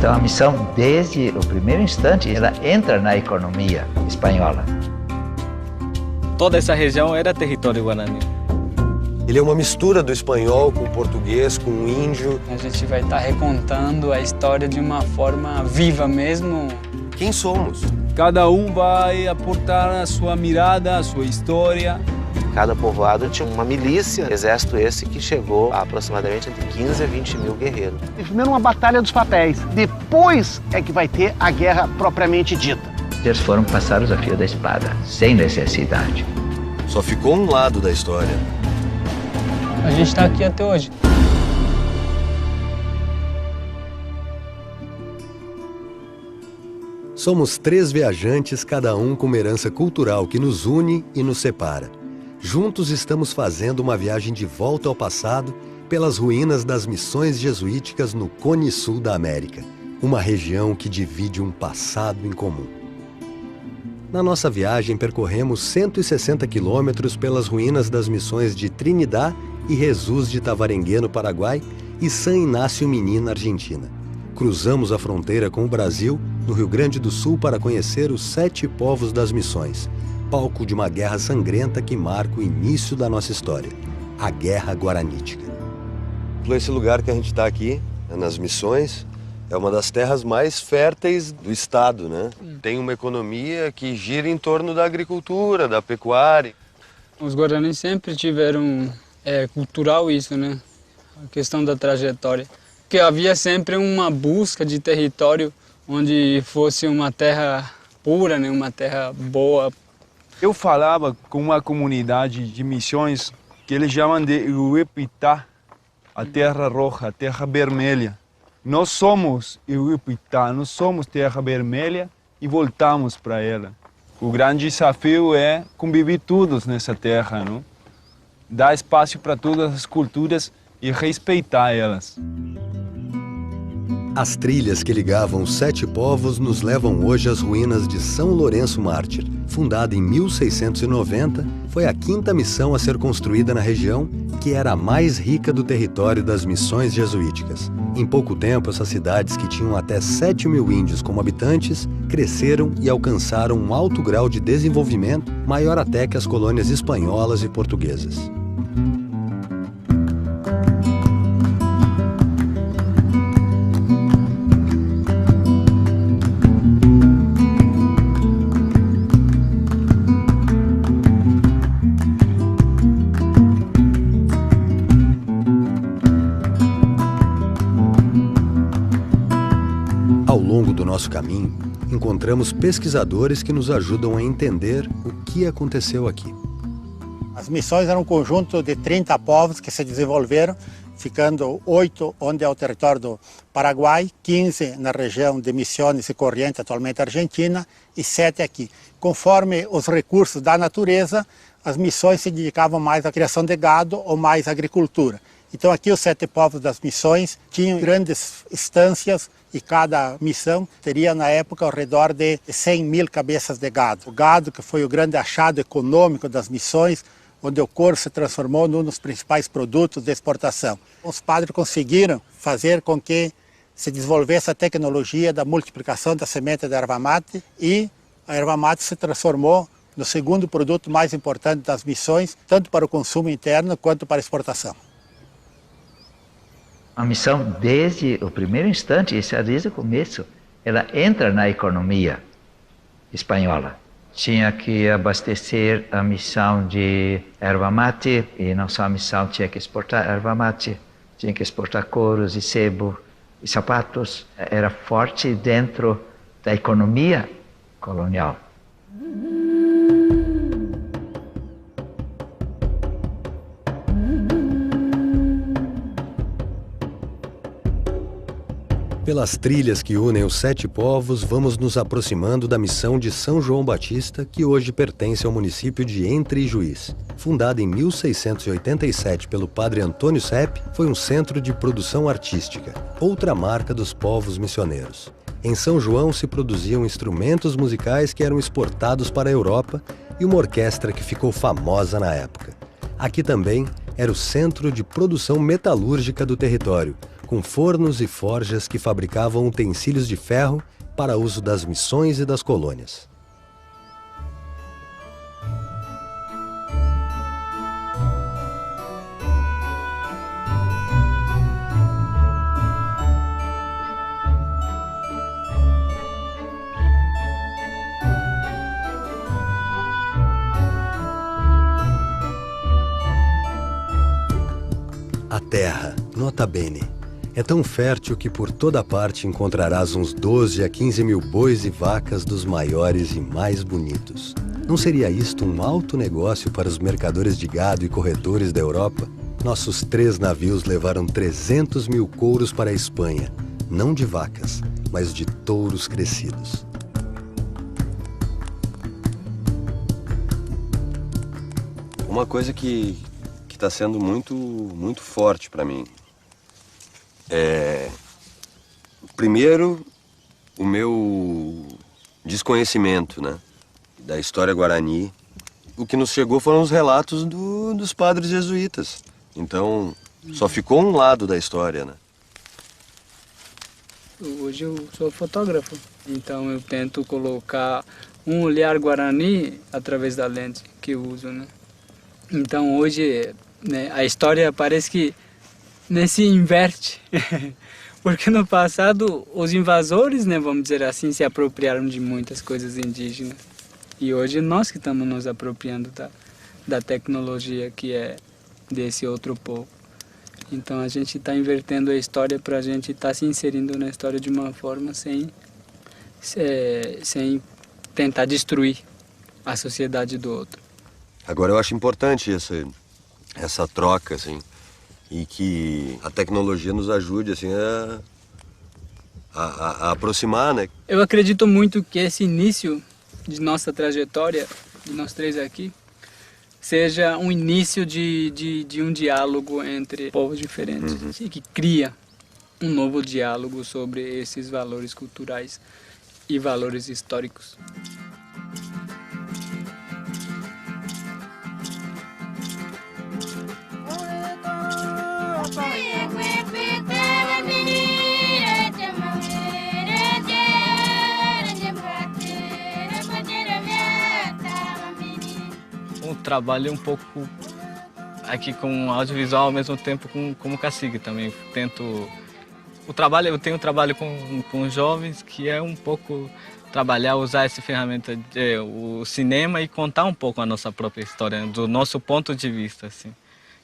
Então a missão, desde o primeiro instante, ela entra na economia espanhola. Toda essa região era território guarani. Ele é uma mistura do espanhol com o português, com o índio. A gente vai estar recontando a história de uma forma viva mesmo. Quem somos? Cada um vai aportar a sua mirada, a sua história. Cada povoado tinha uma milícia, exército esse que chegou a aproximadamente entre 15 a 20 mil guerreiros. Primeiro uma batalha dos papéis, depois é que vai ter a guerra propriamente dita. Eles foram passados a fio da espada, sem necessidade. Só ficou um lado da história. A gente está aqui até hoje. Somos 3 viajantes, cada um com uma herança cultural que nos une e nos separa. Juntos estamos fazendo uma viagem de volta ao passado pelas ruínas das missões jesuíticas no Cone Sul da América, uma região que divide um passado em comum. Na nossa viagem, percorremos 160 quilômetros pelas ruínas das missões de Trinidad e Jesus de Tabarengué, no Paraguai, e San Inácio Mini, na Argentina. Cruzamos a fronteira com o Brasil, no Rio Grande do Sul, para conhecer os 7 povos das missões, palco de uma guerra sangrenta que marca o início da nossa história, a Guerra Guaranítica. Esse lugar que a gente está aqui, nas missões, é uma das terras mais férteis do estado, né? Tem uma economia que gira em torno da agricultura, da pecuária. Os guaranis sempre tiveram cultural isso, né? A questão da trajetória. Porque havia sempre uma busca de território onde fosse uma terra pura, né? Uma terra boa. Eu falava com uma comunidade de missões que eles chamam de Uipitá, a terra roja, a terra vermelha. Nós somos Uipitá, nós somos terra vermelha e voltamos para ela. O grande desafio é conviver todos nessa terra, não? Dar espaço para todas as culturas e respeitar elas. As trilhas que ligavam os 7 povos nos levam hoje às ruínas de São Lourenço Mártir. Fundada em 1690, foi a 5ª missão a ser construída na região, que era a mais rica do território das missões jesuíticas. Em pouco tempo, essas cidades, que tinham até 7 mil índios como habitantes, cresceram e alcançaram um alto grau de desenvolvimento, maior até que as colônias espanholas e portuguesas. Ao longo do nosso caminho, encontramos pesquisadores que nos ajudam a entender o que aconteceu aqui. As missões eram um conjunto de 30 povos que se desenvolveram, ficando 8 onde é o território do Paraguai, 15 na região de Misiones e Corrientes, atualmente Argentina, e 7 aqui. Conforme os recursos da natureza, as missões se dedicavam mais à criação de gado ou mais à agricultura. Então aqui os 7 povos das missões tinham grandes estâncias e cada missão teria na época ao redor de 100 mil cabeças de gado. O gado, que foi o grande achado econômico das missões, onde o couro se transformou num dos principais produtos de exportação. Os padres conseguiram fazer com que se desenvolvesse a tecnologia da multiplicação da semente da erva mate, e a erva mate se transformou no segundo produto mais importante das missões, tanto para o consumo interno quanto para a exportação. A missão, desde o primeiro instante, isso é desde o começo, ela entra na economia espanhola. Tinha que abastecer a missão de erva mate, e não só a missão, tinha que exportar erva mate, tinha que exportar couros e sebo e sapatos. Era forte dentro da economia colonial. Pelas trilhas que unem os 7 povos, vamos nos aproximando da missão de São João Batista, que hoje pertence ao município de Entre Juiz. Fundada em 1687 pelo padre Antônio Sepp, foi um centro de produção artística, outra marca dos povos missioneiros. Em São João se produziam instrumentos musicais que eram exportados para a Europa e uma orquestra que ficou famosa na época. Aqui também era o centro de produção metalúrgica do território, com fornos e forjas que fabricavam utensílios de ferro para uso das missões e das colônias. A terra, nota bene, é tão fértil que por toda parte encontrarás uns 12 a 15 mil bois e vacas dos maiores e mais bonitos. Não seria isto um alto negócio para os mercadores de gado e corretores da Europa? Nossos 3 navios levaram 300 mil couros para a Espanha, não de vacas, mas de touros crescidos. Uma coisa que está sendo muito forte para mim é, primeiro, o meu desconhecimento, né, da história guarani. O que nos chegou foram os relatos dos padres jesuítas. Então, só ficou um lado da história, né? Hoje eu sou fotógrafo, então eu tento colocar um olhar guarani através da lente que eu uso, né? Então hoje, né, a história parece que se inverte, porque no passado os invasores, né, vamos dizer assim, se apropriaram de muitas coisas indígenas. E hoje nós que estamos nos apropriando da tecnologia que é desse outro povo. Então a gente está invertendo a história para a gente estar se inserindo na história de uma forma sem tentar destruir a sociedade do outro. Agora eu acho importante essa troca, assim, e que a tecnologia nos ajude, assim, a aproximar, né? Eu acredito muito que esse início de nossa trajetória, de nós 3 aqui, seja um início de um diálogo entre povos diferentes, e que cria um novo diálogo sobre esses valores culturais e valores históricos. Trabalho um pouco aqui com audiovisual ao mesmo tempo como cacique também. Eu tenho trabalho com jovens que é um pouco usar essa ferramenta, o cinema, e contar um pouco a nossa própria história, do nosso ponto de vista, assim,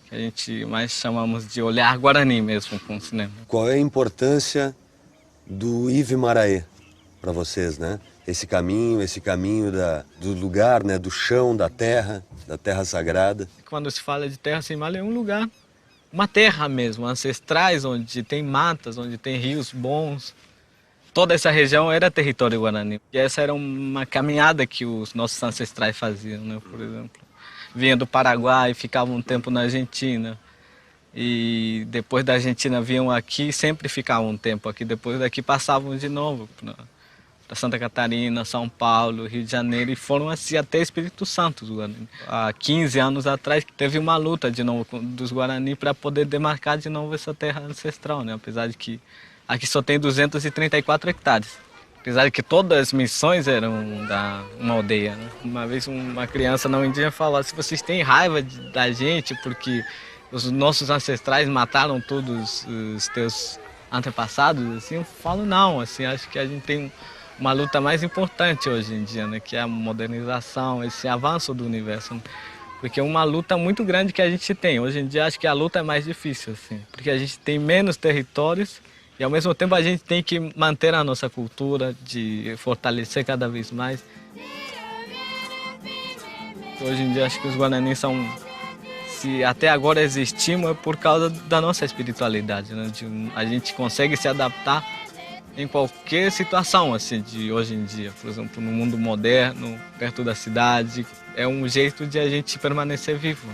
que a gente mais chamamos de olhar guarani mesmo com o cinema. Qual é a importância do Ivimaraê para vocês, né? Esse caminho do lugar, né, do chão, da terra sagrada. Quando se fala de terra sem mal, é um lugar, uma terra mesmo, ancestrais, onde tem matas, onde tem rios bons. Toda essa região era território guarani. E essa era uma caminhada que os nossos ancestrais faziam, né? Por exemplo, vinham do Paraguai, ficavam um tempo na Argentina. E depois da Argentina vinham aqui, sempre ficavam um tempo aqui. Depois daqui passavam de novo para Santa Catarina, São Paulo, Rio de Janeiro, e foram assim até Espírito Santo. Há 15 anos atrás teve uma luta de novo dos Guarani para poder demarcar de novo essa terra ancestral, né? Apesar de que aqui só tem 234 hectares. Apesar de que todas as missões eram uma aldeia, né? Uma vez uma criança não indígena falou: se vocês têm raiva da gente porque os nossos ancestrais mataram todos os teus antepassados, assim, eu falo não, assim, acho que a gente tem uma luta mais importante hoje em dia, né, que é a modernização, esse avanço do universo, né? Porque é uma luta muito grande que a gente tem. Hoje em dia acho que a luta é mais difícil, assim, porque a gente tem menos territórios e ao mesmo tempo a gente tem que manter a nossa cultura, de fortalecer cada vez mais. Hoje em dia acho que os Guarani se até agora existimos, é por causa da nossa espiritualidade, né? A gente consegue se adaptar em qualquer situação assim de hoje em dia, por exemplo, no mundo moderno, perto da cidade, é um jeito de a gente permanecer vivo.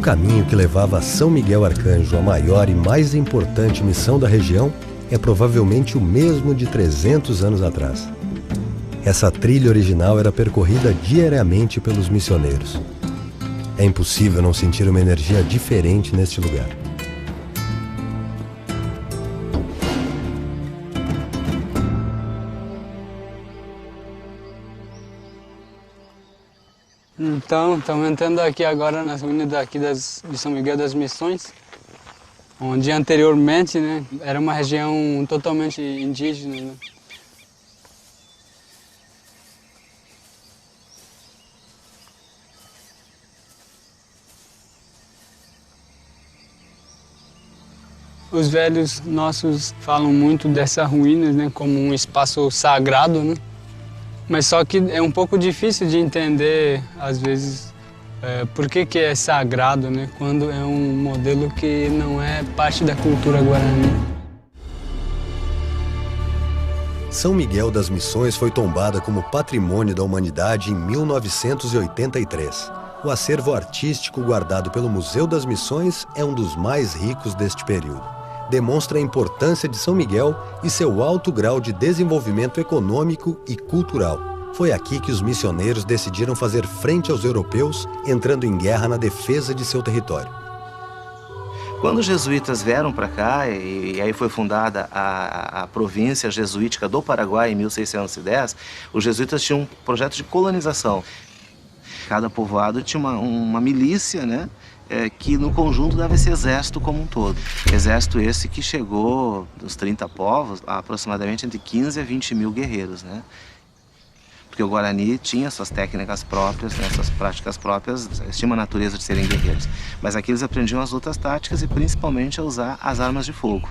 caminho que levava a São Miguel Arcanjo, a maior e mais importante missão da região, é provavelmente o mesmo de 300 anos atrás. Essa trilha original era percorrida diariamente pelos missioneiros. É impossível não sentir uma energia diferente neste lugar. Então, estamos entrando aqui agora nas ruínas daqui de São Miguel das Missões, onde anteriormente, né, era uma região totalmente indígena, né? Os velhos nossos falam muito dessas ruínas, né, como um espaço sagrado, né? Mas só que é um pouco difícil de entender, às vezes, por que é sagrado, né, quando é um modelo que não é parte da cultura guarani. São Miguel das Missões foi tombada como Patrimônio da Humanidade em 1983. O acervo artístico guardado pelo Museu das Missões é um dos mais ricos deste período. Demonstra a importância de São Miguel e seu alto grau de desenvolvimento econômico e cultural. Foi aqui que os missioneiros decidiram fazer frente aos europeus, entrando em guerra na defesa de seu território. Quando os jesuítas vieram para cá, e aí foi fundada a província jesuítica do Paraguai em 1610, os jesuítas tinham um projeto de colonização. Cada povoado tinha uma milícia, né? Que no conjunto dava esse exército como um todo. Exército esse que chegou dos 30 povos a aproximadamente entre 15 a 20 mil guerreiros, né? Porque o Guarani tinha suas técnicas próprias, né, suas práticas próprias, tinha uma natureza de serem guerreiros. Mas aqui eles aprendiam as lutas táticas e principalmente a usar as armas de fogo.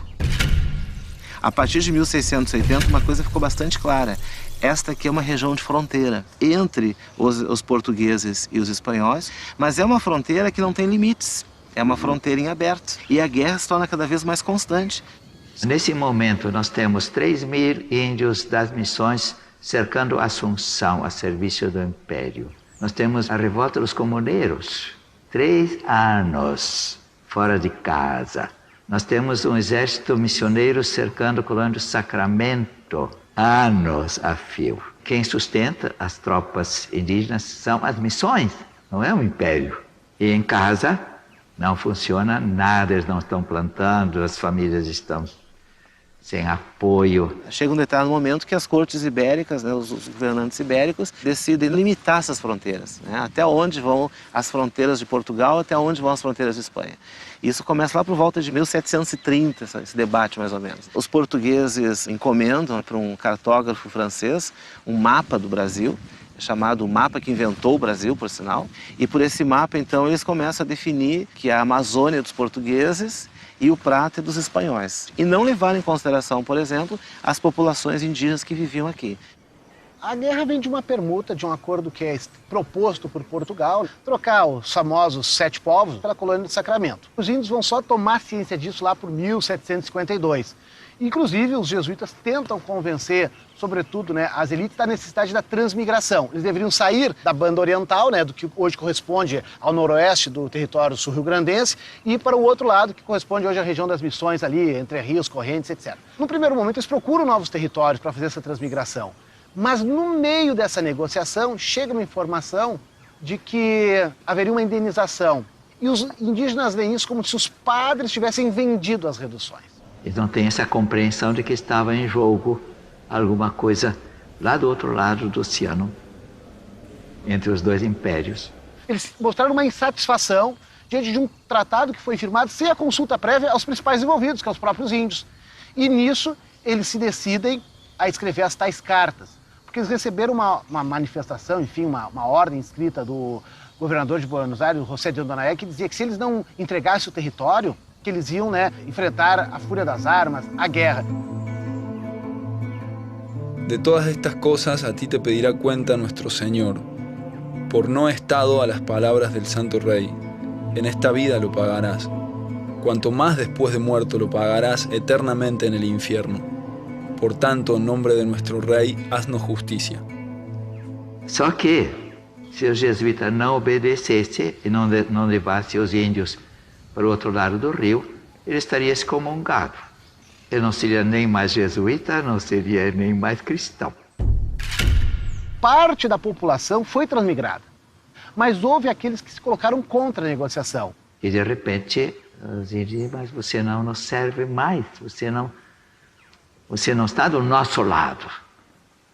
A partir de 1680 uma coisa ficou bastante clara. Esta aqui é uma região de fronteira entre os portugueses e os espanhóis, mas é uma fronteira que não tem limites, é uma fronteira em aberto. E a guerra se torna cada vez mais constante. Nesse momento, nós temos 3.000 índios das missões cercando Assunção a serviço do Império. Nós temos a revolta dos comuneiros, 3 anos fora de casa. Nós temos um exército missioneiro cercando a colônia do Sacramento, anos a fio. Quem sustenta as tropas indígenas são as missões, não é o império. E em casa não funciona nada, eles não estão plantando, as famílias estão sem apoio. Chega um determinado momento que as cortes ibéricas, né, os governantes ibéricos, decidem limitar essas fronteiras, né, até onde vão as fronteiras de Portugal, até onde vão as fronteiras de Espanha. Isso começa lá por volta de 1730, esse debate mais ou menos. Os portugueses encomendam para um cartógrafo francês um mapa do Brasil, chamado o mapa que inventou o Brasil, por sinal. E por esse mapa, então, eles começam a definir que a Amazônia é dos portugueses e o Prata é dos espanhóis. E não levaram em consideração, por exemplo, as populações indígenas que viviam aqui. A guerra vem de uma permuta, de um acordo que é proposto por Portugal, trocar os famosos 7 povos pela colônia de Sacramento. Os índios vão só tomar ciência disso lá por 1752. Inclusive, os jesuítas tentam convencer, sobretudo, né, as elites da necessidade da transmigração. Eles deveriam sair da banda oriental, né, do que hoje corresponde ao noroeste do território sul-rio-grandense, e ir para o outro lado, que corresponde hoje à região das Missões ali, entre rios, correntes, etc. No primeiro momento, eles procuram novos territórios para fazer essa transmigração. Mas no meio dessa negociação, chega uma informação de que haveria uma indenização. E os indígenas veem isso como se os padres tivessem vendido as reduções. Eles não têm essa compreensão de que estava em jogo alguma coisa lá do outro lado do oceano, entre os dois impérios. Eles mostraram uma insatisfação diante de um tratado que foi firmado sem a consulta prévia aos principais envolvidos, que são os próprios índios. E nisso, eles se decidem a escrever as tais cartas. Porque eles receberam uma manifestação, enfim, uma ordem escrita do governador de Buenos Aires, José de Ordonayé, que dizia que se eles não entregassem o território, que eles iam, né, enfrentar a fúria das armas, a guerra. De todas estas cosas a ti te pedirá cuenta nuestro Señor, por no estado a las palabras del Santo Rey. En esta vida lo pagarás. Cuanto más después de muerto lo pagarás eternamente en el infierno. Por tanto, en nombre de nuestro Rey, haznos justicia. Só que, Se o jesuíta não obedecesse e não levasse os índios para o outro lado do rio, ele estaria excomungado. Ele não seria nem mais jesuíta, não seria nem mais cristão. Parte da população foi transmigrada, mas houve aqueles que se colocaram contra a negociação. E de repente, os índios, mas você não nos serve mais, você não está do nosso lado.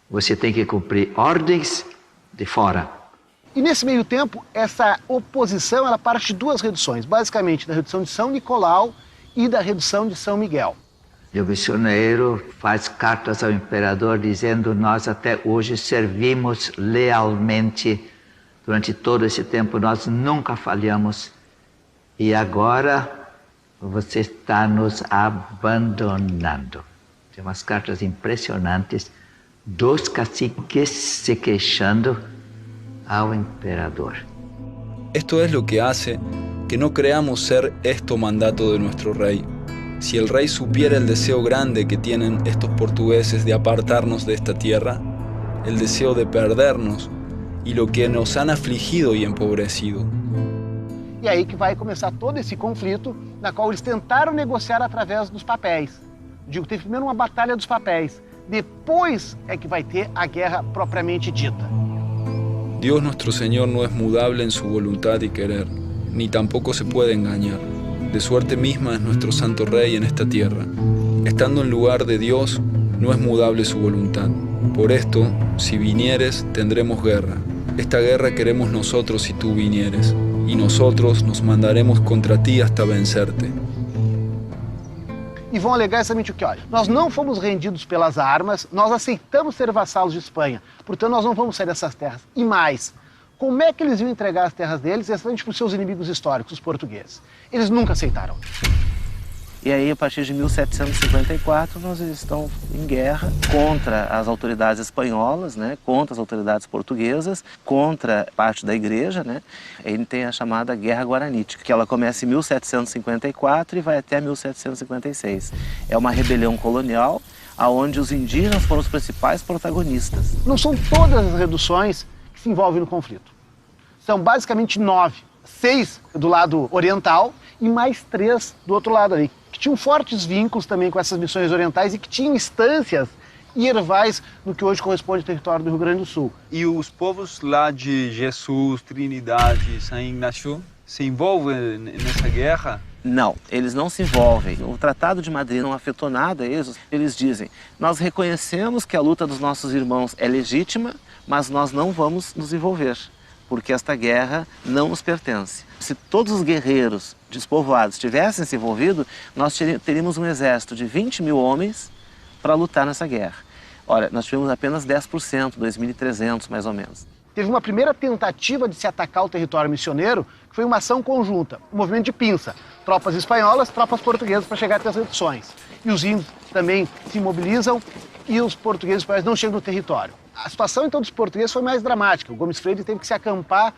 Você tem que cumprir ordens de fora. E nesse meio tempo, essa oposição ela parte de duas reduções, basicamente da redução de São Nicolau e da redução de São Miguel. E o missioneiro faz cartas ao imperador dizendo: nós até hoje servimos lealmente, durante todo esse tempo nós nunca falhamos, e agora você está nos abandonando. Tem umas cartas impressionantes dos caciques se queixando ao imperador. Esto es lo que hace que no creamos ser esto mandato de nuestro rey. Si el rey supiera el deseo grande que tienen estos portugueses de apartarnos de esta tierra, el deseo de perdernos y lo que nos han afligido y empobrecido. E aí que vai começar todo esse conflito, na qual eles tentaram negociar através dos papéis. Digo, teve primeiro uma batalha dos papéis, depois é que vai ter a guerra propriamente dita. Dios nuestro Señor no es mudable en su voluntad y querer, ni tampoco se puede engañar. De suerte misma es nuestro Santo Rey en esta tierra. Estando en lugar de Dios, no es mudable su voluntad. Por esto, si vinieres, tendremos guerra. Esta guerra queremos nosotros si tú vinieres, y nosotros nos mandaremos contra ti hasta vencerte. E vão alegar exatamente o que? Olha, nós não fomos rendidos pelas armas, nós aceitamos ser vassalos de Espanha, portanto nós não vamos sair dessas terras. E mais, como é que eles iam entregar as terras deles exatamente para os seus inimigos históricos, os portugueses? Eles nunca aceitaram. E aí, a partir de 1754, nós estão em guerra contra as autoridades espanholas, né, contra as autoridades portuguesas, contra parte da igreja, né. Ele tem a chamada Guerra Guaranítica, que ela começa em 1754 e vai até 1756. É uma rebelião colonial, onde os indígenas foram os principais protagonistas. Não são todas as reduções que se envolvem no conflito. São basicamente 9. 6 do lado oriental e mais 3 do outro lado ali, que tinham fortes vínculos também com essas missões orientais e que tinham instâncias hiervais no que hoje corresponde ao território do Rio Grande do Sul. E os povos lá de Jesus, Trinidade, São Ignácio se envolvem nessa guerra? Não, eles não se envolvem. O Tratado de Madrid não afetou nada eles. Eles dizem: nós reconhecemos que a luta dos nossos irmãos é legítima, mas nós não vamos nos envolver, porque esta guerra não nos pertence. Se todos os guerreiros despovoados tivessem se envolvido, nós teríamos um exército de 20 mil homens para lutar nessa guerra. Olha, nós tivemos apenas 10%, 2.300 mais ou menos. Teve uma primeira tentativa de se atacar o território missioneiro, que foi uma ação conjunta, um movimento de pinça. Tropas espanholas, tropas portuguesas para chegar até as reduções. E os índios também se mobilizam e os portugueses e espanhóis não chegam no território. A situação, então, dos portugueses foi mais dramática. O Gomes Freire teve que se acampar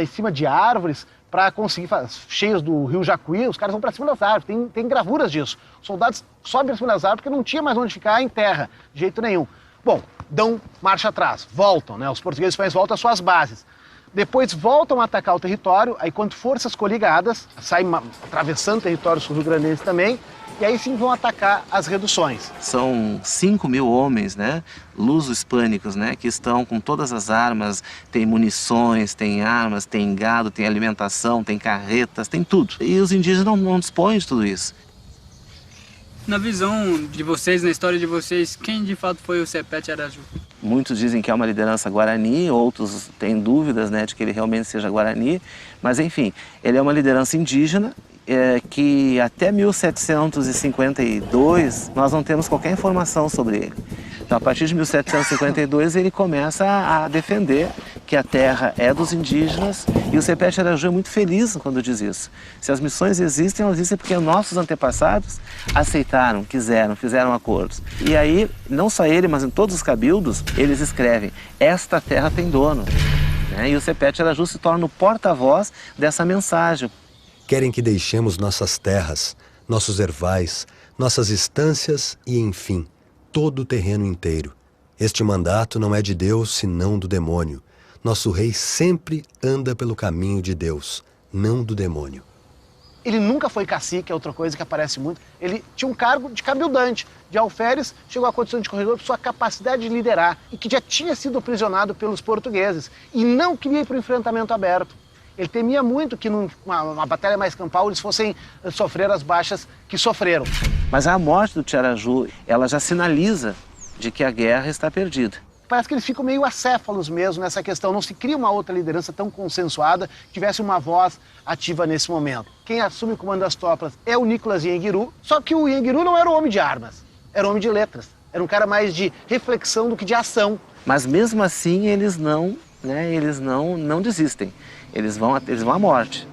em cima de árvores para conseguir, cheias do rio Jacuí, os caras vão para cima das árvores, tem gravuras disso. Os soldados sobem para cima das árvores porque não tinha mais onde ficar em terra, de jeito nenhum. Bom, dão marcha atrás, voltam, né? Os portugueses e espanhóis voltam às suas bases. Depois voltam a atacar o território, aí quando forças coligadas, saem atravessando o território sul-rio-grandense também, e aí sim vão atacar as reduções. São 5 mil homens, né, luso-hispânicos, né, que estão com todas as armas, tem munições, tem armas, tem gado, tem alimentação, tem carretas, tem tudo. E os indígenas não dispõem de tudo isso. Na visão de vocês, na história de vocês, quem de fato foi o Sepete Araju? Muitos dizem que é uma liderança guarani, outros têm dúvidas, né, de que ele realmente seja guarani, mas enfim, ele é uma liderança indígena que até 1752 nós não temos qualquer informação sobre ele. Então, a partir de 1752 ele começa a defender que a terra é dos indígenas, e o Sepete Araju é muito feliz quando diz isso. Se as missões existem, elas existem porque nossos antepassados aceitaram, quiseram, fizeram acordos. E aí, não só ele, mas em todos os cabildos, eles escrevem: esta terra tem dono. E o Sepete Araju se torna o porta-voz dessa mensagem. Querem que deixemos nossas terras, nossos ervais, nossas estâncias e, enfim, todo o terreno inteiro. Este mandato não é de Deus, senão do demônio. nosso rei sempre anda pelo caminho de Deus, não do demônio. Ele nunca foi cacique, é outra coisa que aparece muito. Ele tinha um cargo de cabildante, de alferes, chegou à condição de corregedor por sua capacidade de liderar e que já tinha sido aprisionado pelos portugueses e não queria ir para o enfrentamento aberto. Ele temia muito que numa batalha mais campal eles fossem sofrer as baixas que sofreram. Mas a morte do Tiaraju, ela já sinaliza de que a guerra está perdida. Parece que eles ficam meio acéfalos mesmo nessa questão. Não se cria uma outra liderança tão consensuada que tivesse uma voz ativa nesse momento. Quem assume o comando das tropas é o Nicolas Ienguiru, só que o Ienguiru não era um homem de armas, era um homem de letras. Era um cara mais de reflexão do que de ação. Mas mesmo assim eles não desistem. Eles vão à morte.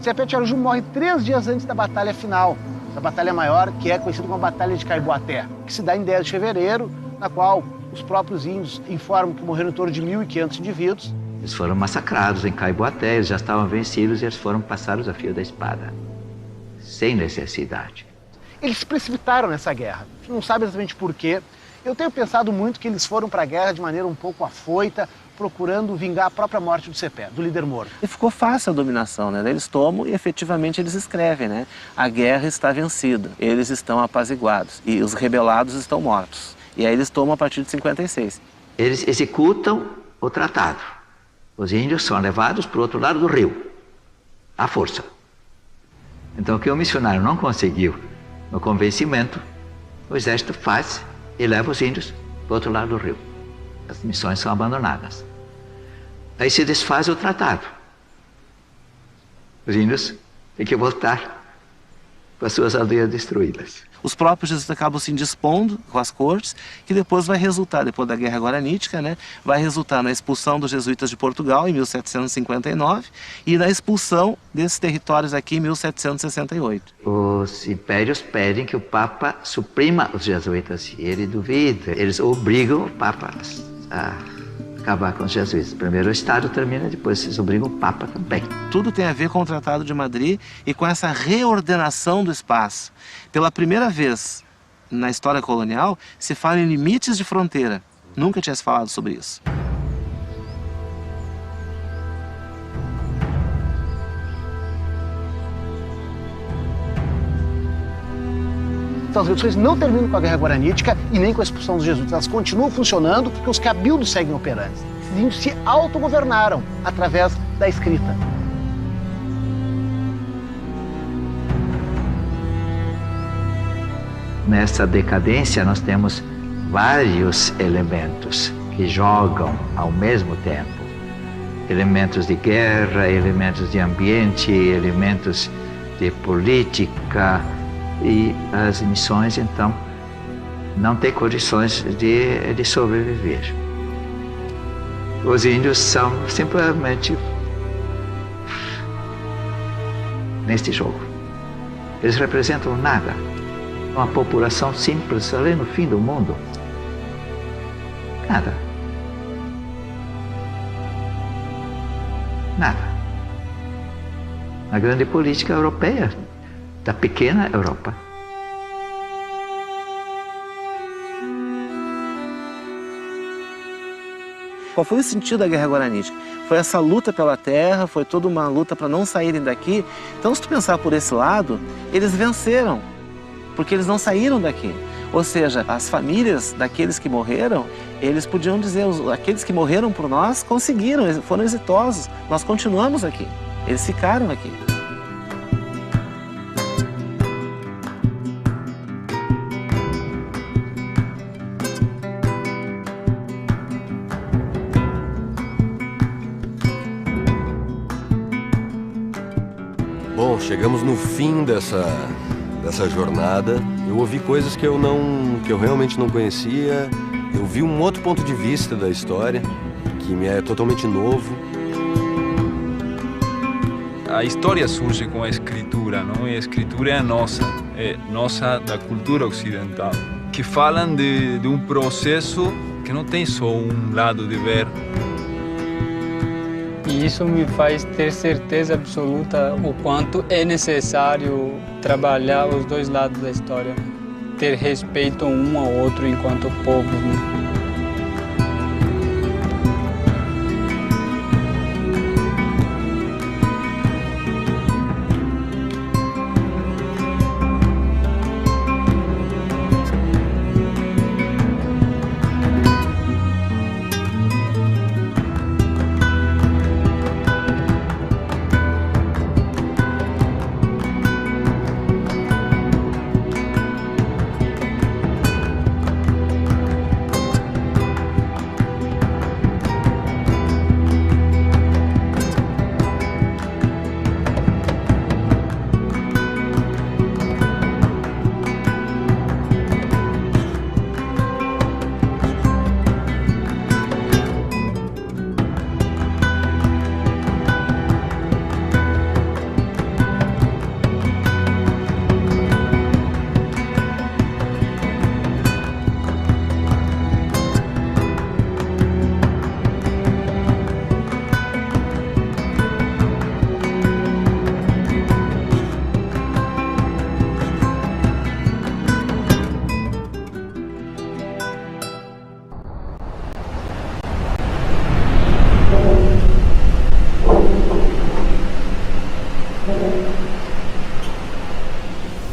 Cepé Tiaraju morre 3 dias antes da batalha final, da batalha maior, que é conhecida como a Batalha de Caiboaté, que se dá em 10 de fevereiro, na qual os próprios índios informam que morreram em torno de 1.500 indivíduos. Eles foram massacrados em Caiboaté, eles já estavam vencidos e eles foram passados a fio da espada, sem necessidade. Eles se precipitaram nessa guerra, a gente não sabe exatamente por quê. Eu tenho pensado muito que eles foram para a guerra de maneira um pouco afoita, procurando vingar a própria morte do Cepé, do líder moro. E ficou fácil a dominação, né? Eles tomam e efetivamente eles escrevem, né? A guerra está vencida, eles estão apaziguados e os rebelados estão mortos. E aí eles tomam a partir de 56. Eles executam o tratado. Os índios são levados para o outro lado do rio, à força. Então o que o missionário não conseguiu no convencimento, o exército faz e leva os índios para o outro lado do rio. As missões são abandonadas. Aí se desfaz o tratado. Os índios têm que voltar para suas aldeias destruídas. Os próprios jesuítas acabam se indispondo com as cortes, que depois vai resultar, depois da Guerra Guaranítica, né, vai resultar na expulsão dos jesuítas de Portugal em 1759 e na expulsão desses territórios aqui em 1768. Os impérios pedem que o Papa suprima os jesuítas e ele duvida. Eles obrigam o Papa a acabar com os jesuítas. Primeiro o Estado termina, depois eles obrigam o Papa também. Tudo tem a ver com o Tratado de Madrid e com essa reordenação do espaço. Pela primeira vez na história colonial, se fala em limites de fronteira. Nunca tinha se falado sobre isso. Então as reduções não terminam com a Guerra Guaranítica e nem com a expulsão dos jesuítas. Elas continuam funcionando porque os cabildos seguem operantes. Esses índios se autogovernaram através da escrita. Nessa decadência nós temos vários elementos que jogam ao mesmo tempo. Elementos de guerra, elementos de ambiente, elementos de política. E as missões, então, não têm condições de sobreviver. Os índios são simplesmente neste jogo. Eles representam nada. Uma população simples ali no fim do mundo. Nada. Nada. A grande política europeia da pequena Europa. Qual foi o sentido da Guerra Guaranítica? Foi essa luta pela terra, foi toda uma luta para não saírem daqui. Então, se tu pensar por esse lado, eles venceram, porque eles não saíram daqui. Ou seja, as famílias daqueles que morreram, eles podiam dizer, aqueles que morreram por nós conseguiram, foram exitosos, nós continuamos aqui, eles ficaram aqui. Bom, chegamos no fim dessa jornada. Eu ouvi coisas que eu realmente não conhecia. Eu vi um outro ponto de vista da história que me é totalmente novo. A história surge com a escritura, não? E a escritura é nossa da cultura ocidental, que falam de um processo que não tem só um lado de ver. E isso me faz ter certeza absoluta o quanto é necessário trabalhar os dois lados da história, ter respeito um ao outro enquanto povo, né?